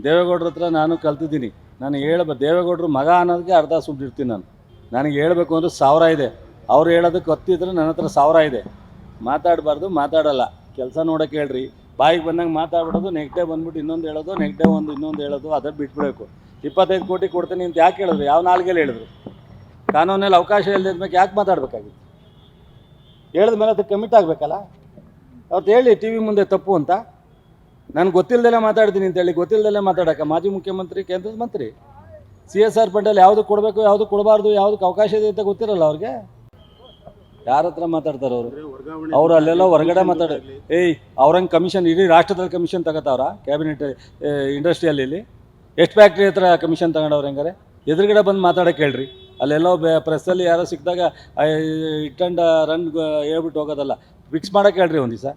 ದೇವೇಗೌಡರ ಹತ್ರ ನಾನು ಕಲ್ತಿದ್ದೀನಿ. ನಾನು ದೇವೇಗೌಡರು ಮಗ ಅನ್ನೋದಕ್ಕೆ ಅರ್ಧ ಸುಟ್ಟಿರ್ತೀನಿ ನಾನು. ನನಗೆ ಹೇಳಬೇಕು ಅಂದರೆ 1000 ಇದೆ, ಅವ್ರು ಹೇಳೋದಕ್ಕೆ 10 ಇದ್ರೆ ನನ್ನ ಹತ್ರ 1000 ಇದೆ. ಮಾತಾಡಬಾರ್ದು, ಮಾತಾಡಲ್ಲ. ಕೆಲಸ ನೋಡೋಕೆ ಹೇಳ್ರಿ. ಬಾಯಿಗೆ ಬಂದಂಗೆ ಮಾತಾಡ್ಬಿಡೋದು, ನೆಕ್ಸ್ಟ್ ಡೇ ಬಂದ್ಬಿಟ್ಟು ಇನ್ನೊಂದು ಹೇಳೋದು, ನೆಕ್ಸ್ಟ್ ಡೇ ಇನ್ನೊಂದು ಹೇಳೋದು, ಅದನ್ನು ಬಿಟ್ಬಿಡಬೇಕು. 25 ಕೋಟಿ ಕೊಡ್ತೀನಿ ಅಂತ ಯಾಕೆ ಹೇಳಿದ್ರು? ಯಾವ ನಾಲ್ಗೆಲ್ಲಿ ಹೇಳಿದ್ರು? ಕಾನೂನಲ್ಲಿ ಅವಕಾಶ ಇಲ್ಲದಿದ್ಮೇಲೆ ಯಾಕೆ ಮಾತಾಡಬೇಕಾಗಿತ್ತು? ಹೇಳಿದ ಮೇಲೆ ಅದಕ್ಕೆ ಕಮಿಟ್ ಆಗಬೇಕಲ್ಲ. ಅವತ್ತು ಹೇಳಿ ಟಿ ವಿ ಮುಂದೆ ತಪ್ಪು ಅಂತ. ನಾನು ಗೊತ್ತಿಲ್ಲದೆಲ್ಲ ಮಾತಾಡ್ತೀನಿ ಅಂತೇಳಿ ಗೊತ್ತಿಲ್ಲದೆಲ್ಲ ಮಾತಾಡೋಕೆ ಮಾಜಿ ಮುಖ್ಯಮಂತ್ರಿ, ಕೇಂದ್ರದ ಮಂತ್ರಿ, CSR ಫಂಡಲ್ಲಿ ಯಾವುದು ಕೊಡಬೇಕು, ಯಾವುದು ಕೊಡಬಾರ್ದು, ಯಾವುದಕ್ಕೆ ಅವಕಾಶ ಇದೆ ಅಂತ ಗೊತ್ತಿರಲ್ಲ ಅವ್ರಿಗೆ. ಯಾರ ಹತ್ರ ಮಾತಾಡ್ತಾರೆ ಅವರು ಅಲ್ಲೆಲ್ಲ ಹೊರಗಡೆ ಅವ್ರಂಗೆ ಕಮಿಷನ್ ಇಡೀ ರಾಷ್ಟ್ರದಲ್ಲಿ ಕಮಿಷನ್ ತಗೋತಾವ್ರ? ಕ್ಯಾಬಿನೆಟ್ ಇಂಡಸ್ಟ್ರಿಯಲ್ಲಿ ಎಷ್ಟು ಫ್ಯಾಕ್ಟ್ರಿ ಹತ್ರ ಕಮಿಷನ್ ತಗೊಂಡವ್ರು? ಹೆಂಗಾರೆ ಎದುರುಗಡೆ ಬಂದು ಮಾತಾಡೋಕೆ ಹೇಳ್ರಿ. ಅಲ್ಲೆಲ್ಲೋ ಪ್ರೆಸ್ಸಲ್ಲಿ ಯಾರೋ ಸಿಕ್ಕಿದಾಗ ಇಟ್ ಆ್ಯಂಡ್ ರನ್ ಹೇಳ್ಬಿಟ್ಟು ಹೋಗೋದಲ್ಲ, ಫಿಕ್ಸ್ ಮಾಡೋಕೆ ಹೇಳ್ರಿ ಒಂದು ದಿವಸ.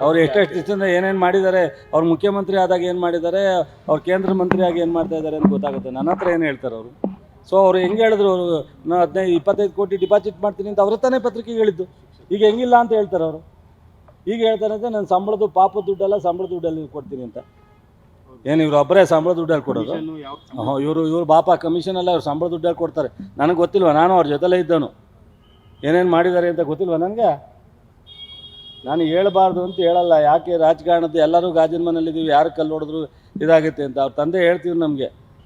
ಅವ್ರು ಎಷ್ಟೆಷ್ಟು ದಿವಸದಿಂದ ಏನೇನು ಮಾಡಿದ್ದಾರೆ, ಅವ್ರು ಮುಖ್ಯಮಂತ್ರಿ ಆದಾಗ ಏನು ಮಾಡಿದ್ದಾರೆ, ಅವ್ರು ಕೇಂದ್ರ ಮಂತ್ರಿ ಆಗಿ ಏನು ಮಾಡ್ತಾ ಇದ್ದಾರೆ ಅಂತ ಗೊತ್ತಾಗುತ್ತೆ. ನನ್ನ ಹತ್ರ ಏನು ಹೇಳ್ತಾರೆ ಅವರು? ಸೊ ಅವ್ರು ಹೆಂಗೆ ಹೇಳಿದ್ರು? ಅವರು 25 ಕೋಟಿ ಡಿಪಾಸಿಟ್ ಮಾಡ್ತೀನಿ ಅಂತ ಅವ್ರ ತಾನೇ ಪತ್ರಿಕೆಗೆ ಹೇಳಿದ್ದು. ಈಗ ಹೆಂಗಿಲ್ಲ ಅಂತ ಹೇಳ್ತಾರೆ ಅವರು. ಈಗ ಹೇಳ್ತಾರೆ ಅಂದರೆ ನನ್ನ ಸಂಬಳದ ಪಾಪದ ದುಡ್ಡೆಲ್ಲ ಸಂಬಳದ ದುಡ್ಡಲ್ಲಿ ಕೊಡ್ತೀನಿ ಅಂತ. ಏನು ಇವರು ಒಬ್ಬರೇ ಸಂಬಳ ದುಡ್ಡಲ್ಲಿ ಕೊಡೋದು? ಇವರು ಬಾಪ ಕಮಿಷನೆಲ್ಲ ಅವ್ರು ಸಂಬಳ ದುಡ್ಡಲ್ಲಿ ಕೊಡ್ತಾರೆ. ನನಗೆ ಗೊತ್ತಿಲ್ವ? ನಾನು ಅವ್ರ ಜೊತೆಲೇ ಇದ್ದವನು. ಏನೇನು ಮಾಡಿದ್ದಾರೆ ಅಂತ ಗೊತ್ತಿಲ್ವ ನನಗೆ? ನಾನು ಹೇಳಬಾರ್ದು ಅಂತ ಹೇಳಲ್ಲ. ಯಾಕೆ ರಾಜಕಾರಣದ ಎಲ್ಲರೂ ಗಾಜಿನ ಮನೇಲಿದ್ದೀವಿ, ಯಾರು ಕಲ್ಲು ಹೊಡೆದ್ರು ಇದಾಗುತ್ತೆ ಅಂತ. ಅವ್ರ ತಂದೆ ಹೇಳ್ತೀವಿ ನಮಗೆ.